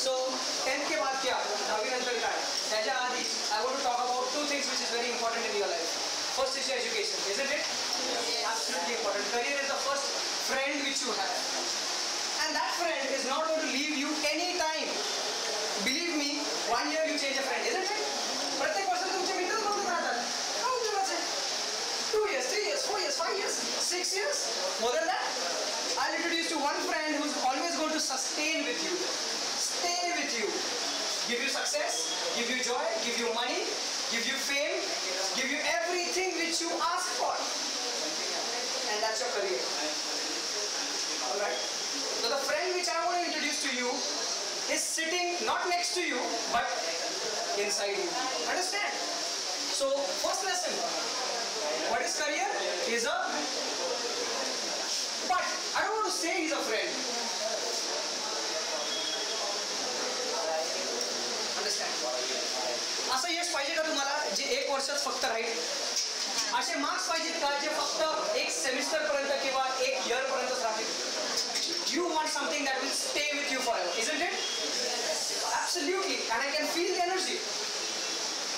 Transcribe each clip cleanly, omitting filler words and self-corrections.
So 10th के बाद क्या? 10वीं नंतर काय? त्याच्या आधी I want to talk about two things which is very important in your life. First is your education, isn't it? Yes. Absolutely important. Career is the first friend which you have, and that friend is not going to leave you anytime. Believe me, 1 year you change a friend, isn't it? प्रत्येक वर्ष तुमचे मित्र बदलत राहतात. How do you say? 2 years, 3 years, 4 years, 5 years, 6 years, more than that. I'll introduce you one friend who's always going to sustain with you, stay with you, give you success, give you joy, give you money, give you fame, give you everything which you ask for, and that's your career. Alright? So the friend which I want to introduce to you is sitting not next to you but inside you. Understand? So first lesson, what is career? Is a, but I don't want to say he's a friend. असं यश पाहिजे का तुम्हाला जे 1 वर्षात फक्त राहील? असे marks पाहिजेत का जे फक्त 1 सेमिस्टर पर्यंत किंवा 1 इयर पर्यंत राहतील? You want something that will stay with you forever, isn't it? Absolutely, and I can feel the energy.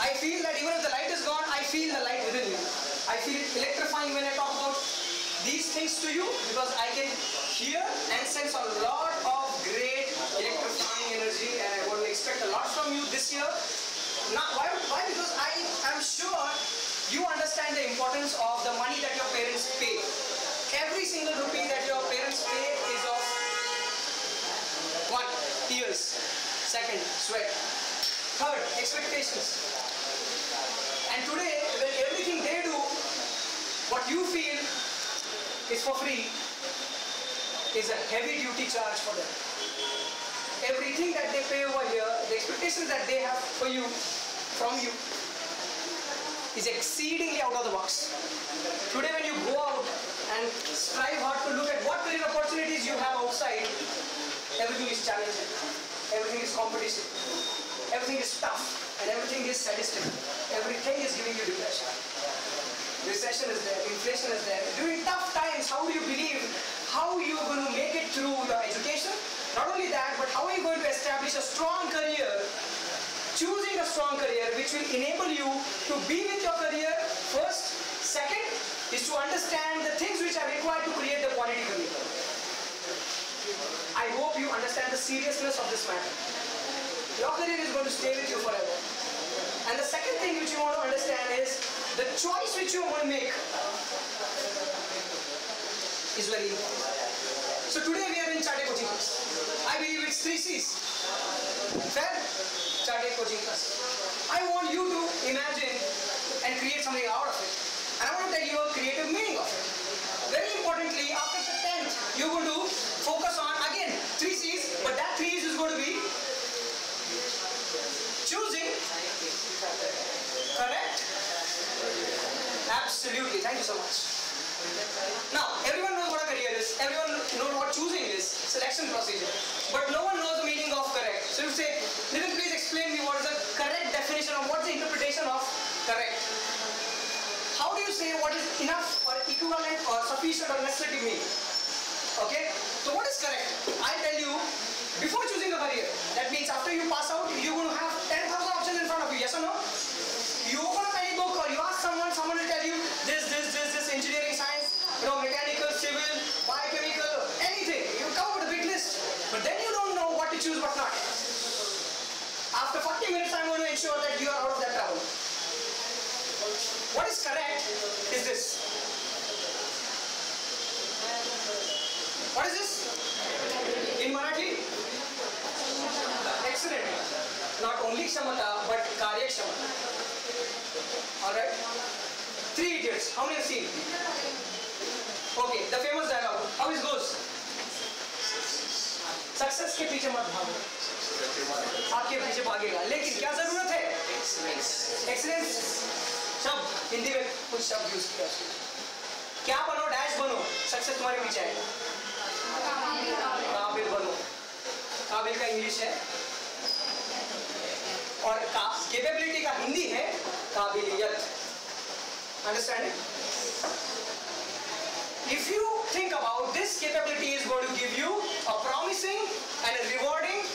I feel that even if the light is gone, I feel the light within you. I feel it electrifying when I talk about these things to you, because I can hear and sense a lot of great electrifying energy, and I want to expect a lot from you this year. Now, why? Because I am sure you understand the importance of the money that your parents pay. Every single rupee that your parents pay is of 1. Tears, 2. Sweat, 3. Expectations. And today, when everything they do, what you feel is for free, is a heavy duty charge for them. Everything that they pay over here, the expectations that they have for you, from you, is exceedingly out of the box. Today when you go out and strive hard to look at what career opportunities you have outside, everything is challenging, everything is competition, everything is tough, and everything is sadistic. Everything is giving you depression. Recession is there, inflation is there. During tough times, how do you believe how you are going to make it through your education? Not only that, but how are you going to establish a strong career, choosing a strong career which will enable you to be with your career first. Second is to understand the things which are required to create the quality career. I hope you understand the seriousness of this matter. Your career is going to stay with you forever. And the second thing which you want to understand is the choice which you are going to make is very important. So today we are in Chate coaching class. I believe it's 3 C's. Fair? Chate coaching class. I want you to imagine and create something out of it. And I want to tell you a creative meaning of it. Very importantly, after the 10th, you're going to focus on, again, 3 C's, but that 3 C's is going to be choosing correct. Absolutely. Thank you so much. Now, everyone knows what a career is. Everyone knows what choosing is. Selection procedure. But no one knows the meaning of correct. So you say, Nitin, please explain me what is the correct definition of what's the interpretation of correct. How do you say what is enough or equivalent or sufficient or necessary to mean? Okay? So what is correct? I tell you, before choosing a career, that means after you pass out, you're going to have 10,000 options in front of you. Yes or no? You open up any book or you ask someone, someone will tell you this, engineering, science, mechanical, civil, biochemical, anything. You come with a big list. But then you don't know what to choose, what not. After 40 minutes, I'm going to ensure that you are out of that trouble. What is correct is this. What is this? In Marathi? Excellent. Not only Kshamata, but Karya Kshamata. Alright? 3 Idiots. How many have seen? Okay, the famous dialogue. How it goes? Success के पीछे मत भागो, आपके पीछे भागेगा, लेकिन क्या जरूरत है? Excellence. शब्द हिंदी में कुछ शब्द यूज किया, क्या बनो, डैश बनो, सक्सेस तुम्हारे पीछे आएगा। काबिल बनो, काबिल का इंग्लिश है और कैपेबिलिटी का हिंदी है काबिलियत। Understand it? If you think about this, capability is going to give you a promising and a rewarding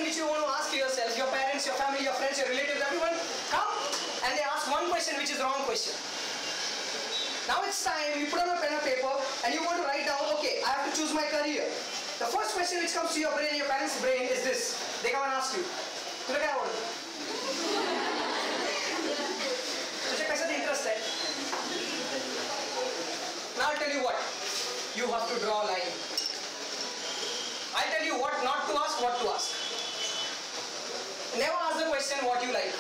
question which you want to ask yourself, your parents, your family, your friends, your relatives, everyone come and they ask one question which is the wrong question. Now it's time, you put on a pen and paper and you want to write down, okay, I have to choose my career. The first question which comes to your brain, your parents' brain is this. They come and ask you, तुझे क्या बोलना? तुझे कैसे interest है? Now I'll tell you what. You have to draw a line. I'll tell you what not to ask, what to ask. Never ask the question what you like.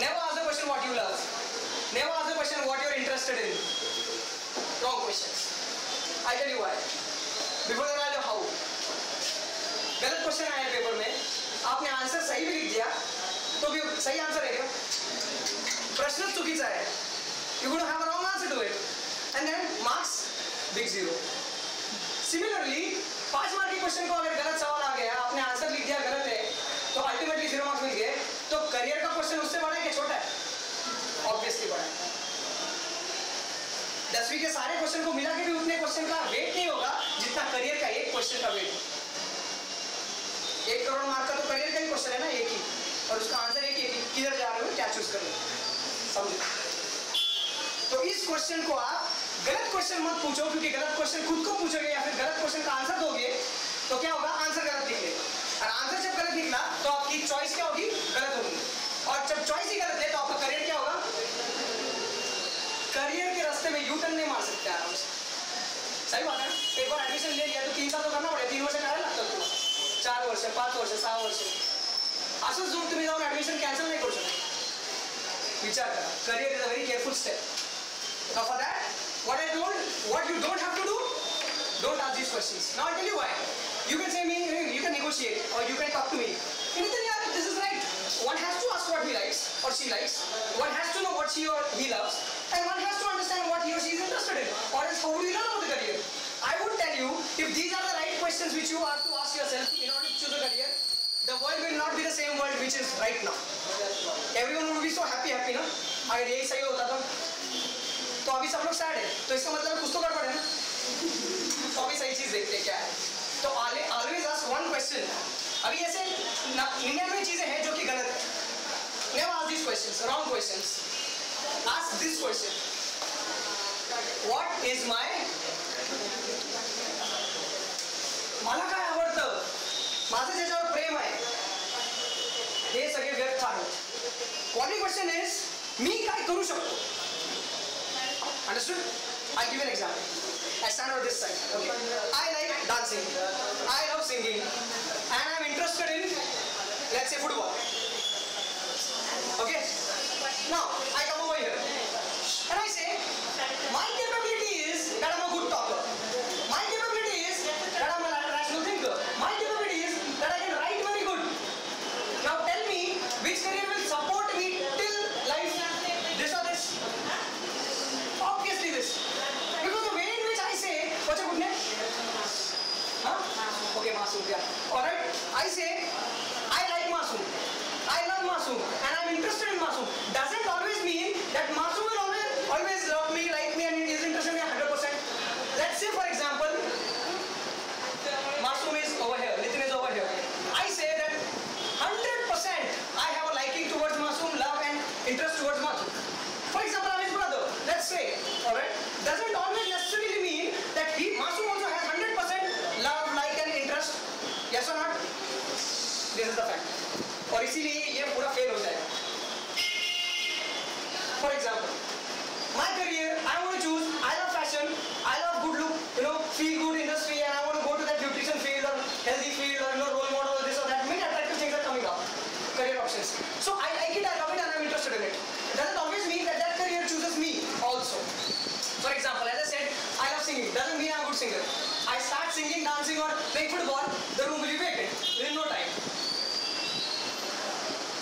Never ask the question what you love. Never ask the question what you're interested in. Wrong questions. I'll tell you why. Before that I'll tell you how. गलत question आया paper में, आपने answer सही भी लिख दिया, तो भी सही आंसर है क्या? प्रश्न चुकीचा है. You're going to have a wrong answer to it. And then marks, big zero. Similarly, 5 mark के क्वेश्चन को अगर गलत सवाल आ गया, आपने आंसर लिख दिया गलत है, तो अल्टीमेटली 0 मार्क्स मिल गए. तो करियर का क्वेश्चन उससे बड़ा है कि छोटा है? ऑब्वियसली बड़ा है. 10वीं के सारे क्वेश्चन को मिला के भी उतने क्वेश्चन का वेट नहीं होगा जितना करियर का एक क्वेश्चन का वेट. 1 करोड़ मार्क का तो करियर का ही क्वेश्चन है ना, एक ही, और उसका आंसर एक ही, किधर जा रहे हो, क्या चूज कर रहे हो, समझो. तो इस क्वेश्चन को आप गलत क्वेश्चन मत पूछो, क्योंकि गलत क्वेश्चन खुद को पूछोगे या फिर गलत क्वेश्चन का आंसर दोगे तो क्या होगा, आंसर गलत निकलेगा. और आंसर जब गलत निकला तो आपकी चॉइस क्या होगी, गलत होगी. और जब चॉइस ही गलत है तो आपका करियर क्या होगा. करियर के रास्ते में यू टर्न नहीं मार सकते आराम से. सही बात है. एक बार एडमिशन ले लिया तो 3 साल तो करना पड़ेगा. 3 वर्ष करायला लागतं तुम्हाला, 4 वर्ष, 5 वर्ष, 6 वर्ष. असंच जाऊन तुम्ही जाऊन ऍडमिशन कॅन्सल नाही करू शकत. विचार करा. Career is a very careful step. So for that, what you don't have to do, don't ask these questions. Now I'll tell you why. You can say me, you can negotiate, or you can talk to me. Nitin, yeah, this is right. One has to ask what he likes or she likes. One has to know what she or he loves, and one has to understand what he or she is interested in. Or else, how would you learn about the career? I would tell you, if these are the right questions which you have to ask yourself in order to choose a career, the world will not be the same world which is right now. Everyone would be so happy, ना? अगर यही सही होता तो अभी सब लोग sad है, तो इसका मतलब कुछ तो गड़बड़ है ना. तो अभी सही चीज देखते हैं क्या है. तो ऑलवेज आस्क वन क्वेश्चन. अभी ऐसे 99 चीजें हैं जो कि गलत है. Never ask this questions, wrong questions. Ask this question, what is my, मला काय आवडतं, माझं ज्याच्यावर प्रेम आहे, हे सगळे व्यर्थ आहेत. क्वालिटी क्वेश्चन इज, मी काय करू शकतो. Understood? I'll give you an example. I stand on this side. Okay. I like dancing. I love singing. And I'm interested in, let's say, football. Okay? Now, I come over here. And I say, my capability is that I'm a good talker. My capability is that I'm a rational thinker. My capability is that I can write very good. Now tell me, which career will support me till life? This or this? Obviously this. Because the way in which I say, what's your good name? Huh? Okay, Masoom, yeah. Alright, I say, I like Masoom. I love Masoom. And I'm interested in Masoom. Doesn't always mean that Masoom will always love me, like me, and is interested in me 100%. Let's say, for example, Masoom is over here, Nitin is over here. I say that 100% I have a liking towards Masoom, love and interest towards Masoom. For example, I'm his brother. Let's say, alright? Doesn't always necessarily mean that Masoom also has 100% love, like and interest. Yes or not? This is the fact. और इसीलिए ये पूरा fail हो जाएगा. For example, my career, I want to choose, I love fashion, I love good look, feel good industry, and I want to go to that nutrition field or healthy field or role model or this or that. Many attractive things are coming up. Career options. So I like it, I love it, and I'm interested in it. Doesn't always mean that career chooses me also. For example, as I said, I love singing. Doesn't mean I'm a good singer. I start singing, dancing or playing football, the room will be vacant within no time.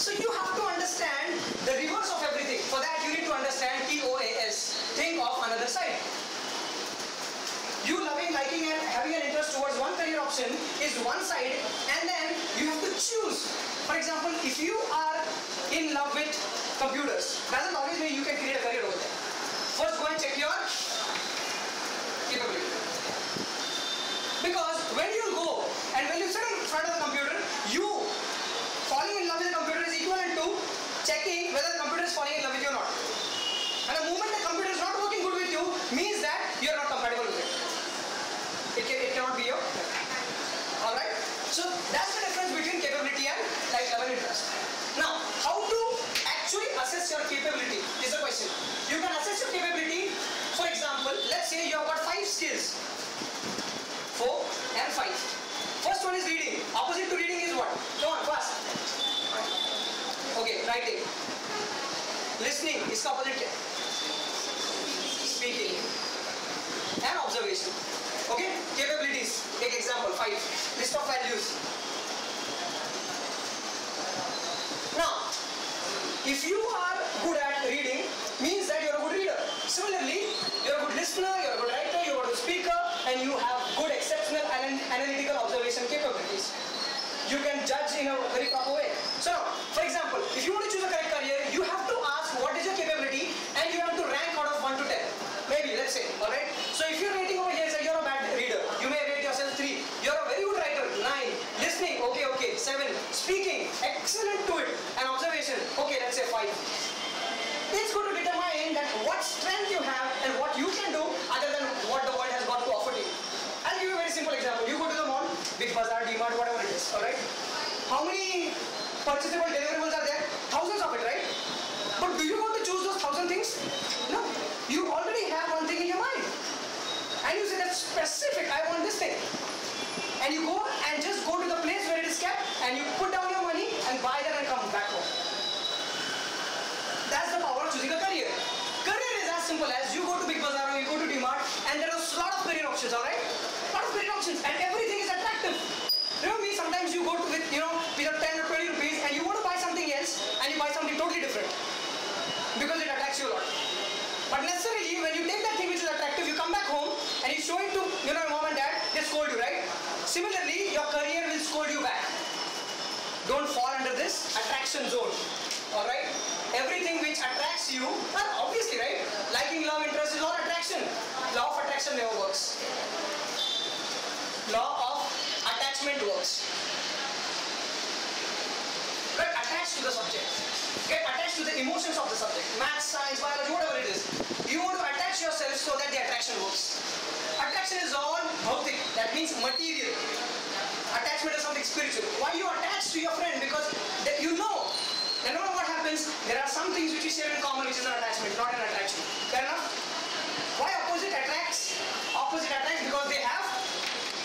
So you have to understand the reverse of everything. For that you need to understand TOAS. Think of another side. You loving, liking and having an interest towards one career option is one side, and then you have to choose. For example, if you are in love with computers, doesn't always mean you can create a career over there. First go and check your capability. Because when you go go. And when you sit in front of the computer, you falling in love with the computer is equivalent to checking whether the computer is falling in love with you or not. And the moment the computer is not working good with you means that you are not compatible with it. It cannot be your. Alright? So that's the difference between capability and like level interest. Now, how to actually assess your capability is the question. You can assess your capability. For example, let's say you have got 5 skills. 4 and 5. First one is reading. Opposite to reading is what? Come on, fast. Okay, writing. Listening is the opposite. Speaking. And observation. Okay, capabilities. Take example 5. List of values. Now, if you are good at reading, means that you are a good reader. Similarly, you are a good listener, you are a good writer, you are a good speaker, and you have good exceptional analytical observation capabilities. You can judge in a very proper way. So now, for example, if you want to choose a correct career, you have to ask what is your capability, and you have to rank out of 1 to 10. Maybe, let's say, alright? So if you're rating over here, say you're a bad reader, you may rate yourself 3. You're a very good writer, 9. Listening, okay, 7. Speaking, excellent to it. And observation, okay, let's say 5. It's going to determine that what strength you have and what you can do other than what the world has got to offer to you. I'll give you a very simple example. You go to the mall, Big Bazaar, D-Mart, whatever it is, alright? How many purchasable deliverables are there? Thousands of it, right? But do you want to choose those 1,000 things? No. You already have one thing in your mind. And you say that's specific, I want this thing. And you go and just go to the place where it is kept and you put down your money and buy that and come back home. That's the power of choosing a career. Career is as simple as you go to Big Bazaar or you go to D-Mart and there are a lot of career options, alright? A lot of career options and everything is attractive. Remember me, sometimes you go to with 10 or 20 rupees and you want to buy something else and you buy something totally different. Because it attracts you a lot. But necessarily when you take that thing which is attractive, you come back home and you show it to your mom and dad, they scold you, right? Similarly, your career will scold you back. Don't fall under this attraction zone. Alright? Everything which attracts you, well, obviously, right? Liking, love, interest is all attraction. Law of attraction never works. Law of attachment works. Get attached to the subject. Get attached to the emotions of the subject. Math, science, biology, whatever it is. You want to attach yourself so that the attraction works. Attraction is all bhautik. That means material. Attachment is something spiritual. Why you attach to your friend? Because you know that no matter what happens, there are some things which we share in common which is an attachment, not an attraction. Fair enough? Why opposite attracts? Opposite attracts because they have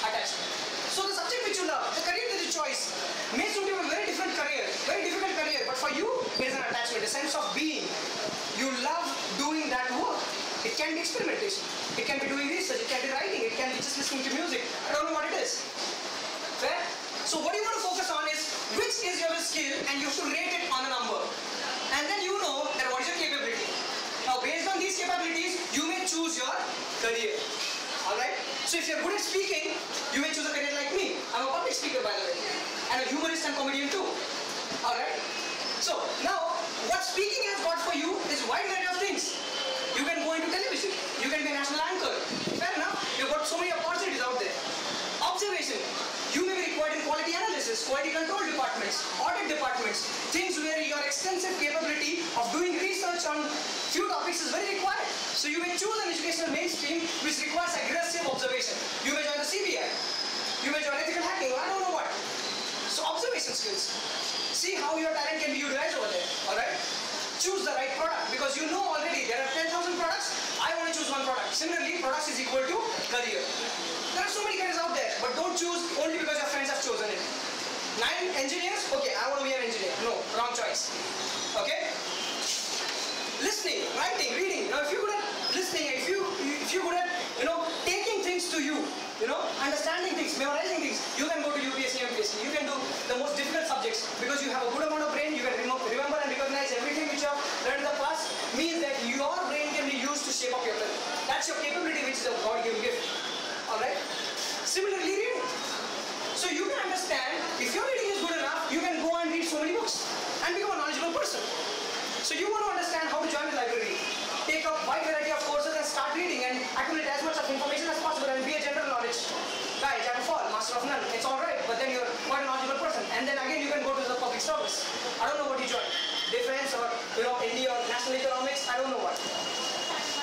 attachment. So the subject which you love, the career that you choice, may suit you a very different career, very difficult career, but for you, it is an attachment, a sense of being. You love doing that work. It can be experimentation. It can be doing research. It can be writing. It can be just listening to music. I don't know what it is. Fair? So what you want to focus on is which is your skill and you have to rate it on a number. And then you know that what is your capability. Now based on these capabilities, you may choose your career. Alright? So if you're good at speaking, you may choose a career like me. I'm a public speaker by the way. And a humorist and comedian too. Alright? So now, what speaking has got for you is a wide variety of things. You can go into television. You can be a national anchor. Fair enough? You've got so many opportunities out there. Observation. You may be required in quality analysis, quality control departments, audit departments, things where your extensive capability of doing research on few topics is very required. So you may choose an educational mainstream which requires aggressive observation. You may join the CBI. You may join ethical hacking, I don't know what. So observation skills. See how your talent can be utilized over there. Alright? Choose the right product because you know already there are 10,000 products. I want to choose one product. Similarly, products is equal to career. There are so many careers out there, but don't choose only because your friends have chosen it. 9 engineers? Okay, I want to be an engineer. No, wrong choice. Okay? Listening, writing, reading. Now if you're good at listening, if you're good at, taking things to you, understanding things, memorizing things, you can go to UPSC, MPSC. You can do the most difficult subjects because you have a good amount of brain, you can remember and recognize everything which you have learned in the past, means that your brain can be used to shape up your career. That's your capability, which is a God-given gift. Alright? Similarly, reading. So you can understand, if your reading is good enough, you can go and read so many books and become a knowledgeable person. So you want to understand how to join the library. Take a wide variety of courses and start reading and accumulate as much of information as possible and be a general knowledge guy, jack of all, master of none, and then again you can go to the public service. I don't know what you join, defense or India or national economics. I don't know what.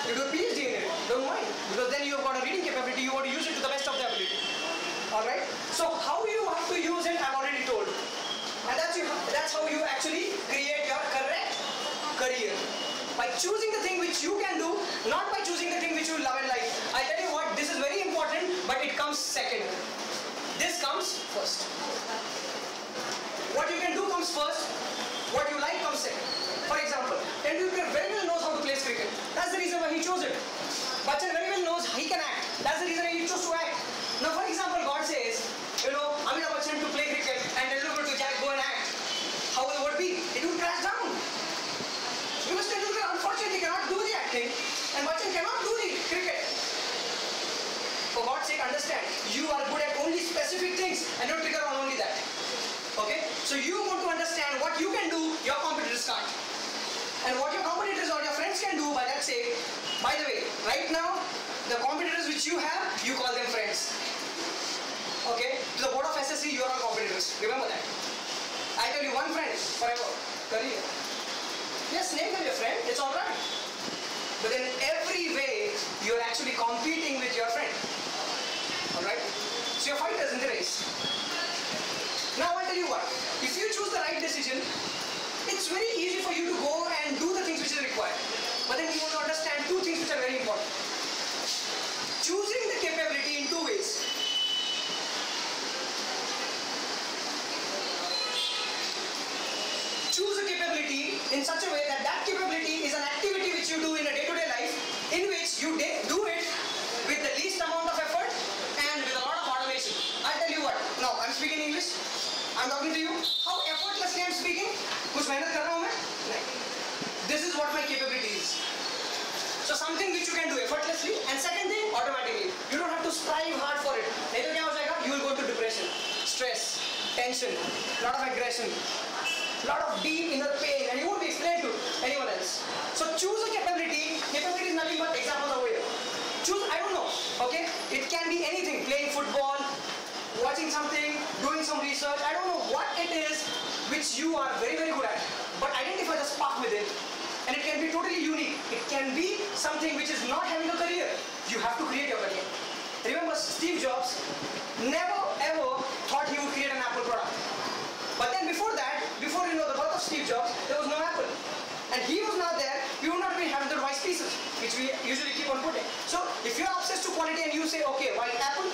You do a PhD in it, don't mind, because then you've got a reading capability. You want to use it to the best of the ability. All right. So how you have to use it, I've already told. And that's how you actually create your correct career. By choosing the thing which you can do, not by choosing the thing which you love and like. I tell you what, this is very important, but it comes second. This comes first. What you can do comes first, what you like comes second. For example, Tendulkar very well knows how to play cricket. That's the reason why he chose it. Bachchan very well knows he can act. That's the reason he chose to act. Now for example, God says, Amitabh Bachchan to play cricket and Tendulkar to go and act. How will it be? It will crash down. Because Tendulkar unfortunately cannot do the acting and Bachchan cannot do the cricket. For God's sake, understand, you are good at only specific things and don't trigger on only that. Okay? So you want to understand what you can do, your competitors can't. And what your competitors or your friends can do, by that sake, by the way, right now, the competitors which you have, you call them friends. Okay? To the board of SSC, you are all competitors. Remember that. I tell you, one friend forever, career. Yes, name them your friend, it's alright. But in every way, you are actually competing with your friend. Alright? So you're fighters in the race. Now I'll tell you what, if you choose the right decision, it's very easy for you to go and do the things which is required. But then you want to understand two things which are very important. Choosing the capability in two ways. Choose a capability in such a way that that capability is an activity which you do in a day-to-day life, in which you do it with the least amount of effort and with a lot of automation. I'll tell you what, now I'm speaking English, I'm talking to you, how effortlessly I'm speaking, कुछ मेहनत कर रहा हूँ मैं? This is what my capability is. So something which you can do effortlessly, and second thing, automatically. You don't have to strive hard for it. नहीं तो क्या हो जाएगा? You will go into depression, stress, tension, lot of aggression, lot of deep inner pain, and you won't be explained to anyone else. So choose a capability. Capability is nothing but examples over here. Choose, I don't know, okay? It can be anything, playing football, watching something, doing some research. I don't know what it is which you are very, very good at. But identify the spark within. And it can be totally unique. It can be something which is not having a career. You have to create your career. Remember, Steve Jobs never ever thought he would create an Apple product. But then before that, before the birth of Steve Jobs, there was no Apple. And he was not there, we would not be having the rice pieces, which we usually keep on putting. So if you're obsessed to quality and you say, okay, white apple,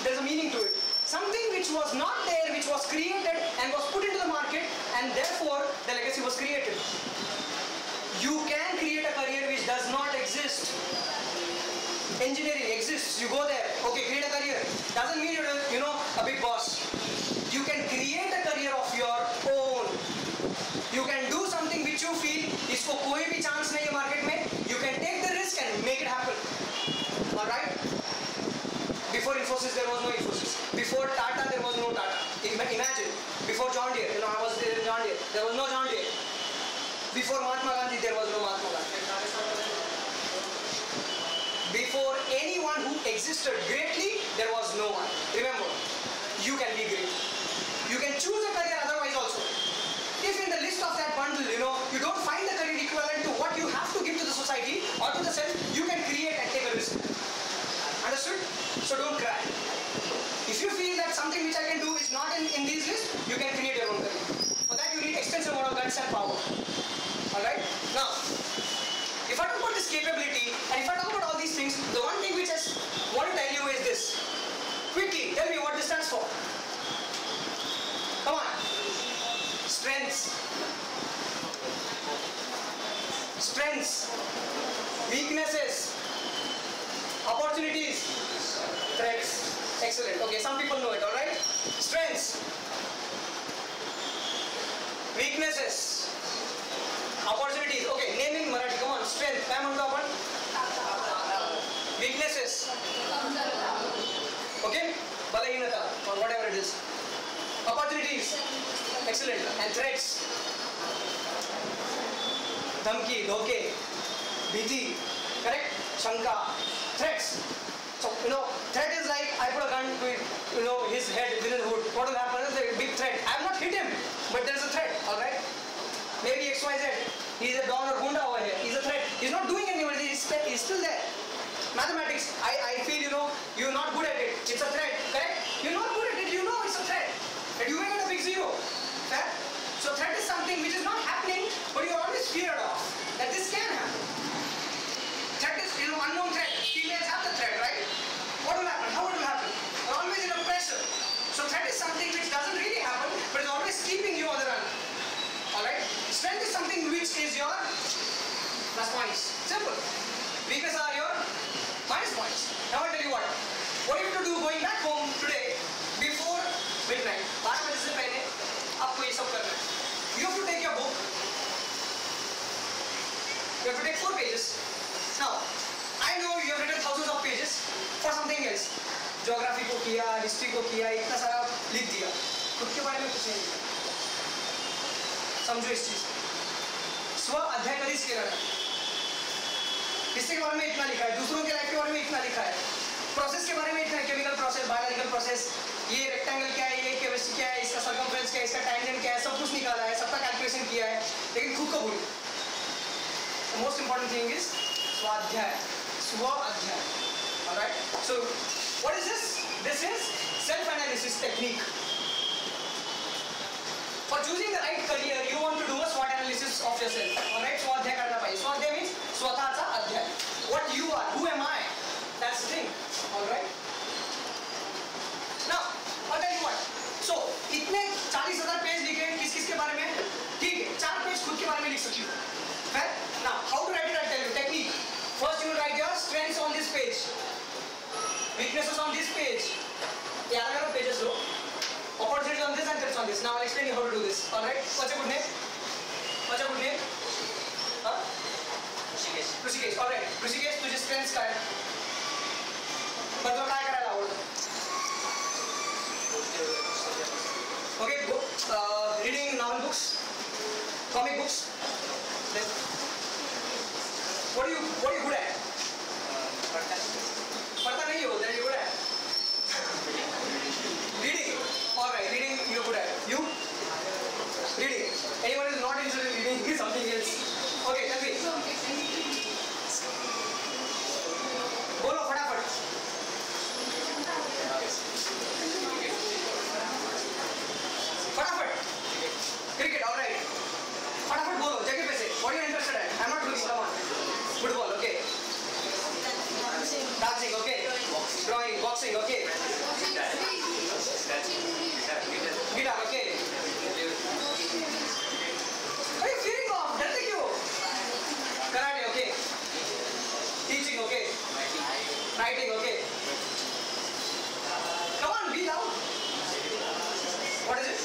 there's a meaning to it. Something which was not there, which was created and was put into the market, and therefore the legacy was created. You can create a career which does not exist. Engineering exists, you go there, okay, create a career. Doesn't mean you're a big boss. You can create a career of your own. You can do something which you feel इसको कोई भी chance नहीं है market में. You can take the risk and make it happen. All right? Before Infosys, there was no Infosys. Before Tata, there was no Tata. Imagine, before John Deere, I was there in John Deere. There was no John Deere. Before Mahatma Gandhi, there was no Mahatma Gandhi. Before anyone who existed greatly, there was no one. Remember, you can be great. You can choose a career otherwise also. If in the list of that bundle, you don't find the career equivalent to what you have to give to the society or to the self, you can create and take a risk. Understood? So don't cry. If you feel that something which I can do is not in these lists, you can create your own career. For that you need extensive amount of guts and power. Alright? Now, if I talk about this capability and if I talk about all these things, the one thing which I want to tell you is this. Quickly, tell me what this stands for. Come on. Strengths. Strengths. Weaknesses. Opportunities. Threats. Excellent. Okay, some people know it, alright? Strengths. Weaknesses. Opportunities. Okay, name in Marathi. Come on. Strength. काय म्हणतो आपण? Weaknesses. Okay? बलहीनता or whatever it is. Opportunities. Excellent. And threats. धमकी, धोके, भीति. Correct? शंका. Threats. So, threat is like I put a gun to his head within the hood. What will happen is a big threat. I have not hit him, but there is a threat, alright? Maybe XYZ. He is a don or gunda over here. He is a threat. He is not doing anything, he is still there. Mathematics, I feel you are not good at it. It's a threat, correct? You're not good at it, it's a threat. And you may get a big zero. Fair? So threat is something which is not happening, but you're always feared of. That this can happen. Threat is, unknown threat. Females have the threat, right? What will happen? How it will happen? You're always in a pressure. So threat is something which doesn't really happen, but is always keeping you on the run. Alright? Strength is something which is your plus points. Simple. Weakness are your minus points. Now I'll tell you what. What you have to do going back home today before midnight. 12 बजे से पहले आपको ये सब करना है. You have to take your book. You have to take 4 pages. Now, I know you have written thousands of pages for something else. Geography को किया, history को किया, इतना सारा लिख दिया. खुद के बारे में कुछ नहीं लिखा. समझो इस चीज. स्व अध्ययन कधीच केलं नाही. हिस्ट्री के बारे में इतना लिखा है, दूसरों के लाइफ के बारे में इतना लिखा है, प्रोसेस के बारे में इतना है, केमिकल प्रोसेस, बायोलॉजिकल प्रोसेस, ये रेक्टेंगल क्या है, ये केमिस्ट्री क्या है, इसका सर्कमफ्रेंस क्या है, इसका टैंजेंट क्या है, सब कुछ निकाला है, सबका कैलकुलेशन किया है, लेकिन खुद को भूल. मोस्ट इंपॉर्टेंट थिंग इज स्वाध्याय, स्व अध्ययन. Alright, so what is this? This is self analysis technique. For choosing the right career, you want to do a SWOT analysis of yourself. Alright, स्वाध्याय करना पाहिजे. स्वाध्याय means स्वतःचा अध्ययन. What you are, who am I? That's the thing. Alright. Now, I'll tell you what. So, इतने 40,000 page लिखे किस किस के बारे में? ठीक है, 4 पेज खुद के बारे में लिख सकती हो. Fair? Now, how to write it? I'll tell you. Technique. First, you will write your strengths on this page, weaknesses on this page. ये अलग-अलग pages low. Opportunities on this and threats on this. Now I'll explain you how to do this. Alright? What's your good name? What's your good name? Huh? Rishikesh. Alright. Rishikesh, तुझे strengths काय? मतलब काय करायला आवडतं? Okay, reading novel books, comic books. Then, what are you good at? पढ़ता नहीं हो, then you good at? Reading. Alright, reading you're good at. You? Reading. Anyone who is not interested in reading is something else. Okay, tell me. बोलो फटाफट. फटाफट. Cricket, alright. फटाफट बोलो, जगह पे से. What are you interested in? I'm not looking, come on. Football, okay. Dancing, okay. Drawing, boxing, okay. Guitar, okay. Are you feeling off? डरते क्यों? Karate, okay. Teaching, okay. Writing, okay. Come on, be loud. What is it?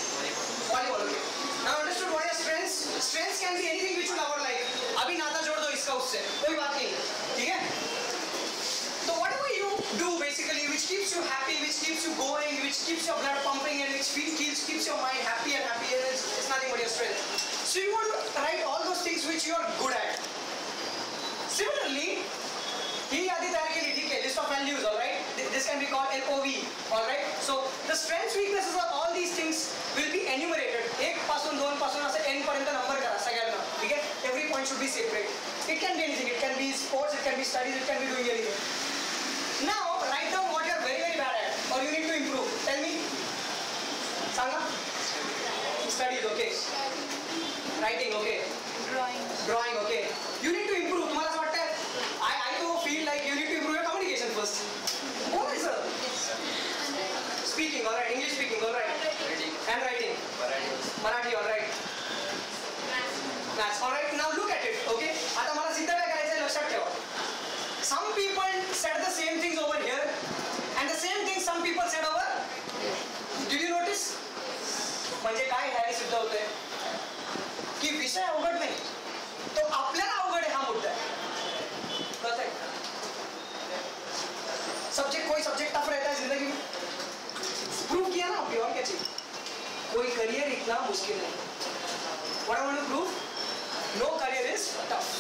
Volleyball, okay. Now understood what are your strengths? Strengths can be anything which you love or like. अभी नाता जोड़ दो इसका उससे, कोई बात नहीं, ठीक है? So whatever you do basically which keeps you happy, which keeps you going, which keeps your blood pumping and which keeps your mind happy and happy, it's nothing but your strength. So you want to write all those things which you are good at. Similarly, ही आदि तैयार के लिए ठीक है, list of values, alright? This can be called LOV, alright? So the strengths, weaknesses of all these things will be enumerated. 1 पासून 2 पासून असे n पर्यंत नंबर करा सगळ्यांना, ठीक है? Every point should be separate. It can be anything. It can be sports, it can be studies, it can be doing anything. Now write down what you are very very bad at or you need to improve. Tell me. Sanga. Studies, okay. Writing, okay. Drawing, okay. You need to improve. तुम्हाला असं वाटतं? I do feel like you need to improve your communication first. What is it? Speaking, alright. English speaking, alright. Handwriting. Marathi, alright. Maths, alright. Now look at it, okay. आता मला सिद्ध काय करायचं लक्षात ठेवा. Some people said the same things over here and the same things some people said over. Did you notice? म्हणजे काय ह्याने सिद्ध होतंय की विषय अवघड नाही तो आपल्याला अवघड आहे हा मुद्दा आहे. कळतंय? सब्जेक्ट कोई सब्जेक्ट टफ रहता है जिंदगी में. प्रूव किया ना आपने और क्या चाहिए. कोई करियर इतना मुश्किल नहीं. What I want to prove? No career is tough.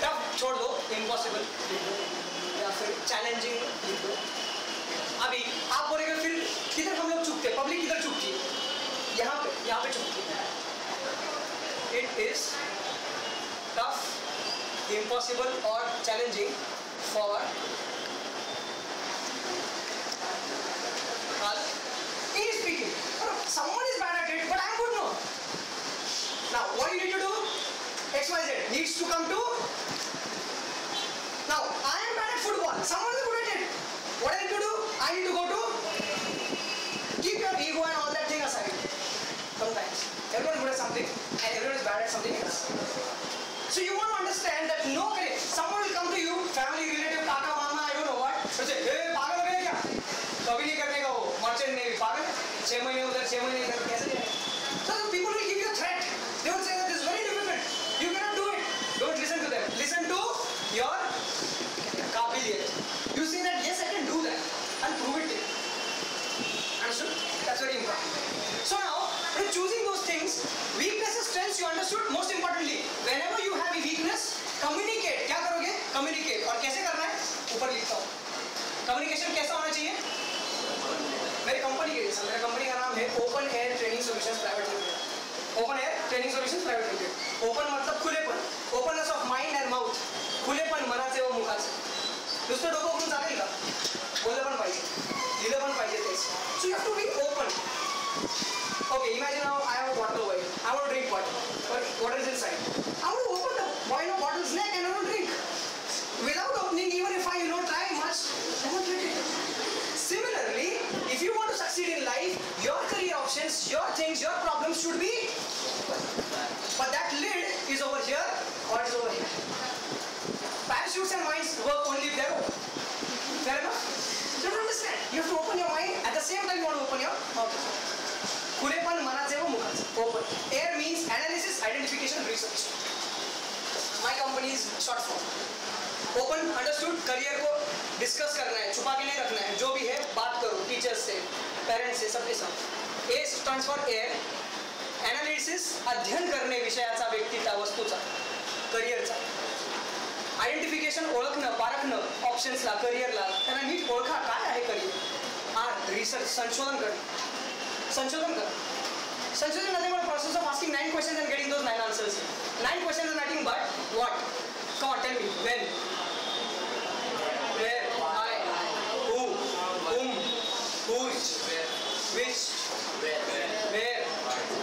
Tough छोड़ दो, इम्पॉसिबल लिख दो या फिर चैलेंजिंग लिख दो. अभी आप बोलेंगे फिर किधर हम लोग चुकते, पब्लिक किधर चुकती है? यहाँ पे चुकती है. It is tough, impossible or challenging for English speaking. Someone is bad at it, but I am good. No. Now, what do you need to do? XYZ needs to come to. Now, I am bad at football. Someone is good at it. What I need to do? I need to go to. Keep your ego and all that thing aside. Sometimes everyone is good at something, and everyone is bad at something else. So you want to understand that no, someone will come to you, family, relative, kaka, mama, I don't know what, so say, hey, पागल हो गया क्या? कभी नहीं करने का वो, merchant navy, पागल? 6 महीने उधर, 6 महीने इधर, कैसे जाए? So the people will give you a threat. They will say that this is very difficult. You cannot do it. Don't listen to them. Listen to your काबिलियत. You say that yes, I can do that, and prove it. Understood? That's very important. So now, when choosing those things, weaknesses, strengths, you understood. Most importantly, whenever you have a weakness, communicate. क्या करोगे? Communicate. और कैसे करना है? ऊपर लिखता हूँ. Communication कैसा होना चाहिए? मेरी कंपनी के जैसा. मेरी कंपनी का नाम है Open Air Training Solutions Private Limited. Open Air Training Solutions Private Limited. Open मतलब खुलेपन. Openness of mind and mouth. खुलेपन मनाचे व मुखाचे. नुसतं डोकं उघडून चालेल का? बोललं पण पाहिजे. लिहिलं पण पाहिजे तेच. So you have to be open. Okay, imagine now I have a bottle over here. I want to drink water. But what is inside? I want to open the bottle's neck and I want to drink. Without opening, even if I try much, I won't drink it. Similarly, if you want to succeed in life, your career options, your things, your problems should be open. But that lid is over here or it is over here. Parachutes and minds work only if they're open. Fair enough? You have to understand. You have to open your mind. At the same time, you want to open your mouth. खुलेपन मनाचे व मुखाचे. Open. Air means analysis, identification, research. My company is short form. Open, understood. Career को discuss करना है, छुपा के नहीं रखना है. जो भी है बात करो, टीचर्स से, पेरेंट्स से, सबके साथ. A stands for air. Analysis, अध्ययन करणे विषयाचा, व्यक्तीचा, वस्तूचा, करियरचा. आयडेंटिफिकेशन, ओळखणं, पारखणं, ऑप्शन्सला, करियरला, त्यांना नीट ओळखा काय आहे करियर. आर रिसर्च, संशोधन करणे. संशोधन कर. Sanshoshan nothing but a process of asking 9 questions and getting those 9 answers. 9 questions are nothing but what? Come on, tell me. When? Where? Why? Who? Whom? Whose? Which? Where?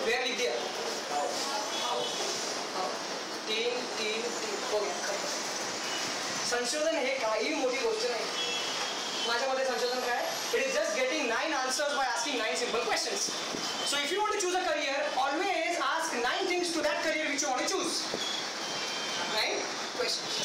Where live there? How? तीन. हो गया. संशोधन हे काही मोठी गोष्ट नाही. माझ्या मते संशोधन काय? It is just getting 9 answers by asking 9 simple questions. So if you want to choose a career, always ask 9 things to that career which you want to choose. 9 questions.